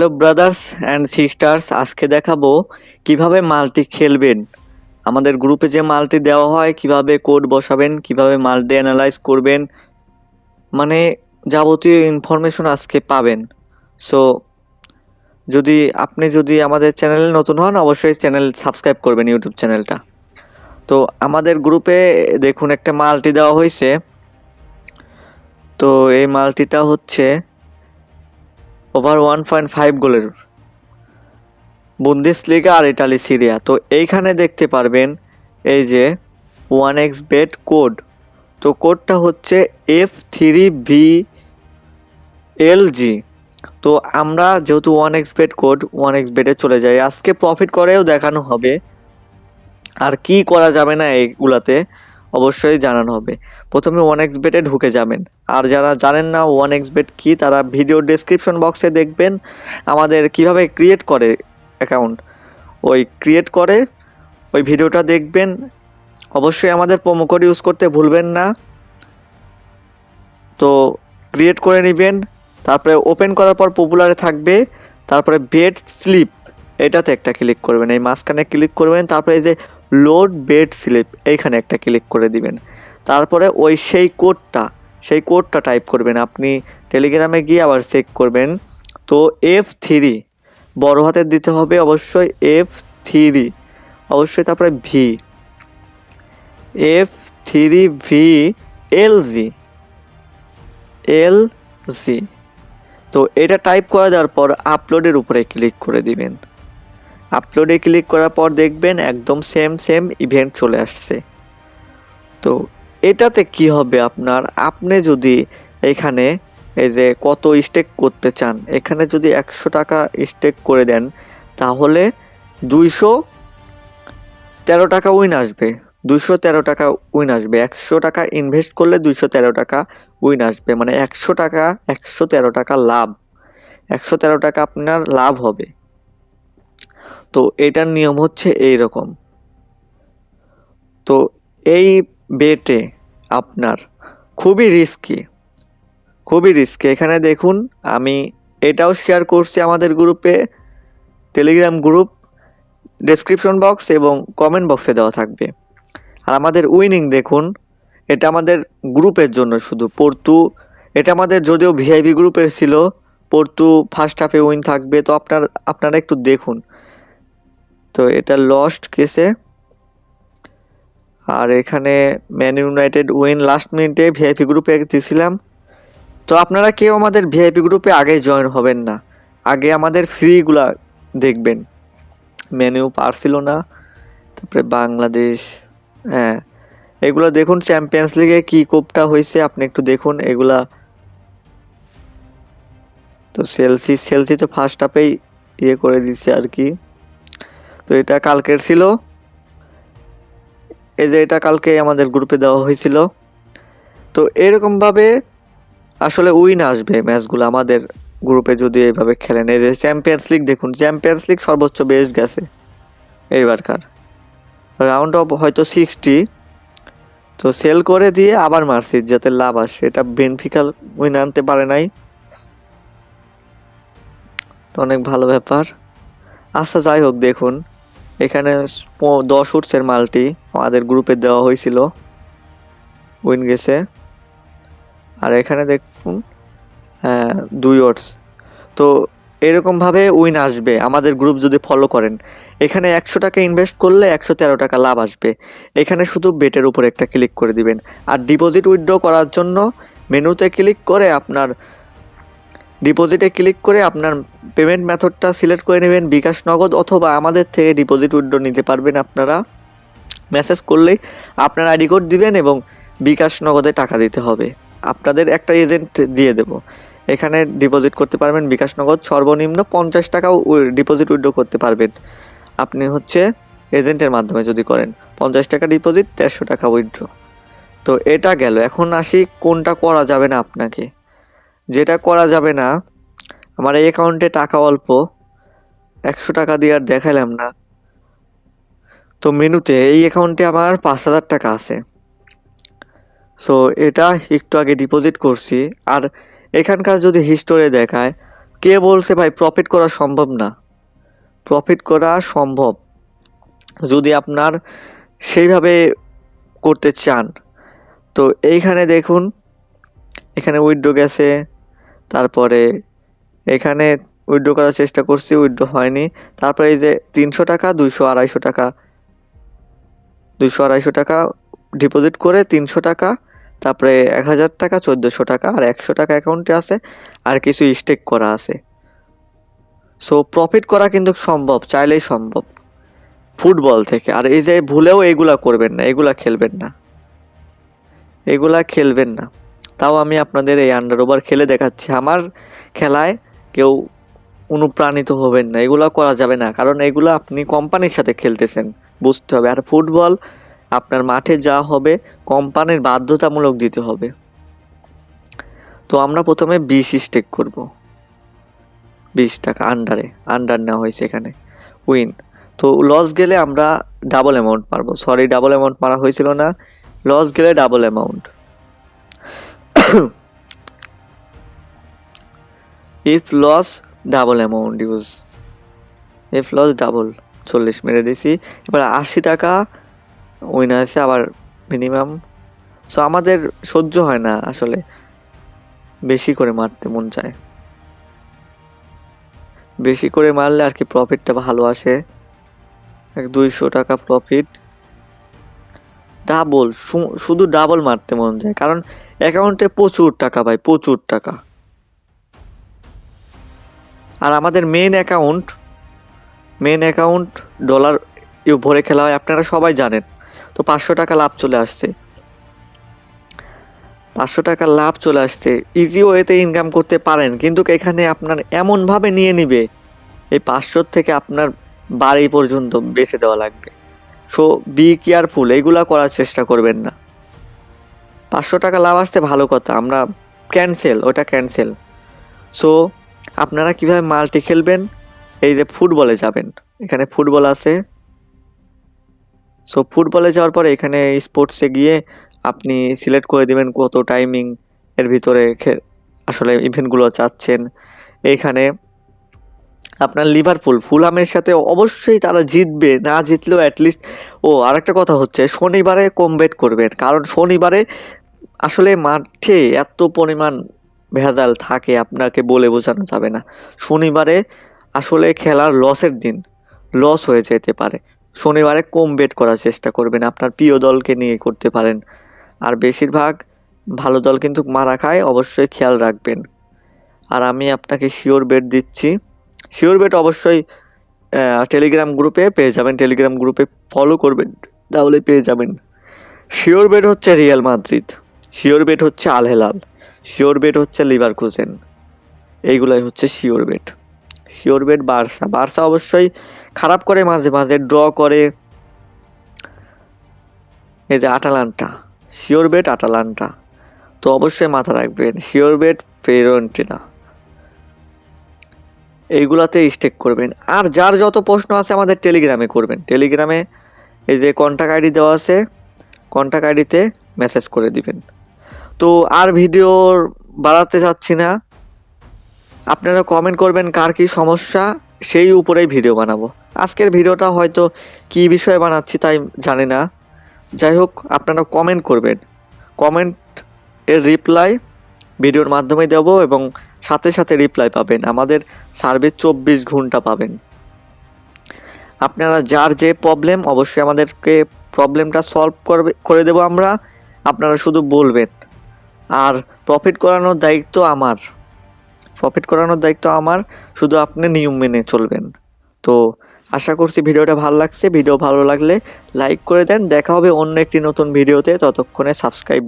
Hello brothers and sisters, আজকে দেখাবো কিভাবে মাল্টি খেলবেন। আমাদের গ্রুপে যে মাল্টি দেওয়া হয়, কিভাবে কোড বসাবেন, কিভাবে মাল্টি অ্যানালাইজ করবেন, মানে যাবতীয় ইনফরমেশন আজকে পাবেন। সো আপনি আমাদের চ্যানেলে নতুন হন, অবশ্যই চ্যানেল সাবস্ক্রাইব করবেন, ইউটিউব চ্যানেলটা। তো আমাদের গ্রুপে দেখুন একটা মাল্টি দেওয়া হয়েছে। তো এই মাল্টিটা হচ্ছে ওভার 1.5 গোলের বুন্দেসলিগা আর ইতালি সিরিয়া। তো এইখানে দেখতে পারবেন এই যে 1xbet কোড। তো কোডটা হচ্ছে F3VLG। তো আমরা যেহেতু 1xbet কোড 1xbet-এ চলে যাই, আজকে প্রফিট করেও দেখানো হবে, আর কি করা যাবে না এইগুলাতে অবশ্যই জানানো হবে। প্রথমে 1xbet-এ ঢুকে যাবেন, আর যারা জানেন না 1xbet কি, তারা ভিডিও ডেসক্রিপশন বক্সে দেখবেন আমাদের কিভাবে ক্রিয়েট করে অ্যাকাউন্ট, ওই ভিডিওটা দেখবেন। অবশ্যই আমাদের প্রোমো কোড ইউজ করতে ভুলবেন না। তো ক্রিয়েট করে নেবেন, তারপরে ওপেন করার পর পপুলারে থাকবে, তারপরে বেট স্লিপ এটাতে একটা ক্লিক করবেন, এই মাঝখানে ক্লিক করবেন, তারপরে এই যে লোড বেট স্লিপ এইখানে একটা ক্লিক করে দিবেন। তারপরে সেই কোডটা টাইপ করবেন, আপনি টেলিগ্রামে গিয়ে আবার চেক করবেন। তো F3 বড় হাতের দিতে হবে অবশ্যই, F3 অবশ্যই, তারপরে F3VLG। তো এটা টাইপ করে দেওয়ার পর আপলোডের উপরে ক্লিক করে দিবেন। আপলোডে ক্লিক করার পর দেখবেন একদম সেম ইভেন্ট চলে আসছে। তো এটাতে কি হবে, আপনি যদি এখানে এই যে কত স্টেক করতে চান, এখানে যদি 100 টাকা স্টেক করে দেন, তাহলে 213 টাকা উইন আসবে। 213 টাকা উইন আসবে। 100 টাকা ইনভেস্ট করলে 213 টাকা উইন আসবে, মানে 113 টাকা লাভ। 113 টাকা আপনার লাভ হবে। তো এটার নিয়ম হচ্ছে এইরকম। তো এই বেটে আপনার খুবই রিস্কি। এখানে দেখুন, আমি এটাও শেয়ার করছি আমাদের গ্রুপে, টেলিগ্রাম গ্রুপ, ডেসক্রিপশন বক্স এবং কমেন্ট বক্সে দেওয়া থাকবে। আর আমাদের উইনিং দেখুন, এটা আমাদের গ্রুপের জন্য শুধু। এটা আমাদের যদিও ভিআইপি গ্রুপের ছিল, ফার্স্ট হাফে উইন থাকবে। তো আপনারা একটু দেখুন। তো এটা লস্ট কেসে, আর এখানে ম্যান ইউনাইটেড উইন লাস্ট মিনিটে ভিআইপি গ্রুপে দিয়েছিলাম। তো আপনারা কেউ আমাদের ভিআইপি গ্রুপে আগে জয়েন হবেন না, আগে আমাদের ফ্রিগুলা দেখবেন। মেনু বার্সেলোনা, তারপরে বাংলাদেশ, হ্যাঁ এগুলো দেখুন। চ্যাম্পিয়ন্স লিগে কি কোপটা হয়েছে আপনি একটু দেখুন এগুলা। তো সেলসি তো ফার্স্ট হাফেই করে দিচ্ছে আর কি। তো এটা কালকের ছিল, এই যে এটা কালকে আমাদের গ্রুপে দেওয়া হয়েছিল। তো এরকম ভাবে আসলে উইন আসবে ম্যাচগুলো আমাদের গ্রুপে যদি এইভাবে খেলেন। এই যে চ্যাম্পিয়ন্স লিগ দেখুন, চ্যাম্পিয়ন্স লিগ সর্বোচ্চ বেস্ট গেছে এইবারকার, রাউন্ড অফ হয়তো 60। তো সেল করে দিয়ে আবার মারছি যাতে লাভ আসে, এটা বেনফিকা উইন আনতে পারে নাই। তো অনেক ভালো ব্যাপার। আচ্ছা যাই হোক, দেখুন এখানে 10 উঠসের মাল্টি আমাদের গ্রুপে দেওয়া হয়েছিল, উইন গেছে। আর এখানে দেখুন 2 ওটস। তো এরকমভাবে উইন আসবে আমাদের গ্রুপ যদি ফলো করেন। এখানে 100 টাকা ইনভেস্ট করলে 113 টাকা লাভ আসবে। এখানে শুধু বেটের উপর একটা ক্লিক করে দিবেন, আর ডিপোজিট উইথড্র করার জন্য মেনুতে ক্লিক করে ডিপোজিটে ক্লিক করে আপনার পেমেন্ট মেথডটা সিলেক্ট করে নেবেন, বিকাশ, নগদ, অথবা আমাদের থেকে ডিপোজিট উইথড্র নিতে পারবেন। আপনারা মেসেজ করলেই আপনার আইডি কোড দিবেন এবং বিকাশ, নগদে টাকা দিতে হবে। আপনাদের একটা এজেন্ট দিয়ে দেব, এখানে ডিপোজিট করতে পারবেন বিকাশ, নগদ। সর্বনিম্ন 50 টাকাও ডিপোজিট উইথড্র করতে পারবেন আপনি এজেন্টের মাধ্যমে যদি করেন। 50 টাকা ডিপোজিট, 150 টাকা উইথড্র। তো এটা গেল। এখন আসি কোনটা করা যাবে না আপনাকে। যেটা করা যাবে না, আমার এই অ্যাকাউন্টে টাকা অল্প, 100 টাকা দিয়ে আর দেখালাম না। তো মেনুতে এই অ্যাকাউন্টে আমার 5000 টাকা আছে। সো এটা একটু আগে ডিপোজিট করছি। আর এখানকার যদি হিস্টোরি দেখায়, কে বলছে ভাই প্রফিট করা সম্ভব না? প্রফিট করা সম্ভব যদি আপনার সেইভাবে করতে চান। তো এইখানে দেখুন, এখানে উইথড্র গেছে, তারপরে এখানে উইথড্র করার চেষ্টা করছি, উইথড্র হয়নি। তারপরে এই যে 300 টাকা, 200, 250 টাকা, 200, 250 টাকা ডিপোজিট করে 300 টাকা, তারপরে 1000 টাকা, 1400 টাকা, আর 100 টাকা অ্যাকাউন্টে আছে, আর কিছু স্টেক করা আছে। সো প্রফিট করা কিন্তু সম্ভব, চাইলেই সম্ভব ফুটবল থেকে। আর এই যে ভুলেও এগুলা করবেন না, এগুলা খেলবেন না, এগুলা খেলবেন না। তাও আমি আপনাদের এই আন্ডার ওভার খেলে দেখাচ্ছি। আমার খেলায় কেউ অনুপ্রাণিত হবেন না, এগুলা করা যাবে না, কারণ এগুলো আপনি কোম্পানির সাথে খেলতেছেন, বুঝতে হবে। আর ফুটবল আপনার মাঠে যা হবে কোম্পানির বাধ্যতামূলক দিতে হবে। তো আমরা প্রথমে 20 স্টেক করব, 20 টাকা আন্ডার নেওয়া হয়েছে এখানে, উইন। তো লস গেলে আমরা ডাবল অ্যামাউন্ট মারবো, সরি ডাবল অ্যামাউন্ট মারা হয়েছিল না, লস গেলে double amount. If loss double amount use, if loss double, 40 মেরে দিছি। এবার 80 টাকা উইন আছে আবার মিনিমাম। সো আমাদের সহ্য হয় না আসলে, বেশি করে মারতে মন চায়, বেশি করে মারলে আর কি প্রফিটটা ভালো আসে। 200 টাকা প্রফিট, ডাবল, শুধু ডাবল মারতে মন যায়, কারণ অ্যাকাউন্টে প্রচুর টাকা ভাই, প্রচুর টাকা। আর আমাদের মেন অ্যাকাউন্ট ডলার ভরে খেলা হয়, আপনারা সবাই জানেন। তো 500 টাকা লাভ চলে আসছে, 500 টাকা লাভ চলে আসছে, ইজি ওয়েতে ইনকাম করতে পারেন, কিন্তু এখানে আপনার এমনভাবে নিয়ে নিবে, এই 500 থেকে আপনার বাড়ি পর্যন্ত বেচে দেওয়া লাগবে। সো বি কেয়ারফুল, এইগুলা করার চেষ্টা করবেন না। 500 টাকা লাভ আসতে ভালো কথা, আমরা ওটা ক্যান্সেল। সো আপনারা কিভাবে মাল্টি খেলবেন, এই যে ফুটবলে যাবেন, এখানে ফুটবল আছে। সো ফুটবলে যাওয়ার পরে এখানে স্পোর্টসে গিয়ে আপনি সিলেক্ট করে দিবেন কত টাইমিং এর ভিতরে আসলে ইভেন্টগুলো চাচ্ছেন। এইখানে আপনার লিভারপুল ফুলহামের সাথে অবশ্যই তারা জিতবে, না জিতলেও অ্যাটলিস্ট। আরেকটা কথা হচ্ছে, শনিবারে কম বেট করবেন, কারণ শনিবারে আসলে মাঠে এত পরিমাণ ভেজাল থাকে আপনাকে বলে বোঝানো যাবে না। শনিবারে আসলে খেলার লসের দিন, লস হয়ে যেতে পারে। শনিবারে কম বেট করার চেষ্টা করবেন, আপনার প্রিয় দলকে নিয়ে করতে পারেন। আর বেশিরভাগ ভালো দল কিন্তু মারা খায়, অবশ্যই খেয়াল রাখবেন। আর আমি আপনাকে শিওর বেট দিচ্ছি, শিওর বেট অবশ্যই টেলিগ্রাম গ্রুপে পেয়ে যাবেন, টেলিগ্রাম গ্রুপে ফলো করবেন, তাহলে পেয়ে যাবেন। শিওর বেট হচ্ছে রিয়াল মাদ্রিদ, শিওর বেট হচ্ছে আল হেলাল, শিওর বেট হচ্ছে লিভারকুসেন, এইগুলাই হচ্ছে sure bet. Sure bet Barca অবশ্যই খারাপ করে, মাঝে মাঝে ড্র করে। এই যে আটালান্টা, শিওর বেট আটালান্টা, তো অবশ্যই মাথা রাখবেন। শিওর বেট ফিওরেন্টিনা, এইগুলাতে স্টেক করবেন। আর যার যত প্রশ্ন আছে আমাদের টেলিগ্রামে করবেন, টেলিগ্রামে এই যে কন্ট্যাক্ট আইডি দেওয়া আছে, কন্ট্যাক্ট আইডিতে মেসেজ করে দিবেন। তো আর ভিডিও বাড়াতে চাচ্ছি না, আপনারা কমেন্ট করবেন কার কি সমস্যা, সেই উপরেই ভিডিও বানাবো। আজকের ভিডিওটা হয়তো কি বিষয়ে বানাচ্ছি তাই জানি না, যাই হোক আপনারা কমেন্ট করবেন, কমেন্ট এর রিপ্লাই ভিডিওর মাধ্যমে দেব, এবং সাথে সাথে রিপ্লাই পাবেন, আমাদের সার্ভিস 24 ঘন্টা পাবেন। আপনারা যার যে প্রবলেম, অবশ্যই আমাদেরকে প্রবলেমটা সলভ করে দেব আমরা, আপনারা শুধু বলবেন। আর প্রফিট করানোর দায়িত্ব আমার, শুধু আপনি নিয়ম মেনে চলবেন। তো আশা করছি ভিডিওটা ভালো লাগছে, ভিডিও ভালো লাগলে লাইক করে দেন। দেখা হবে অন্য একটি নতুন ভিডিওতে, ততক্ষণে সাবস্ক্রাইব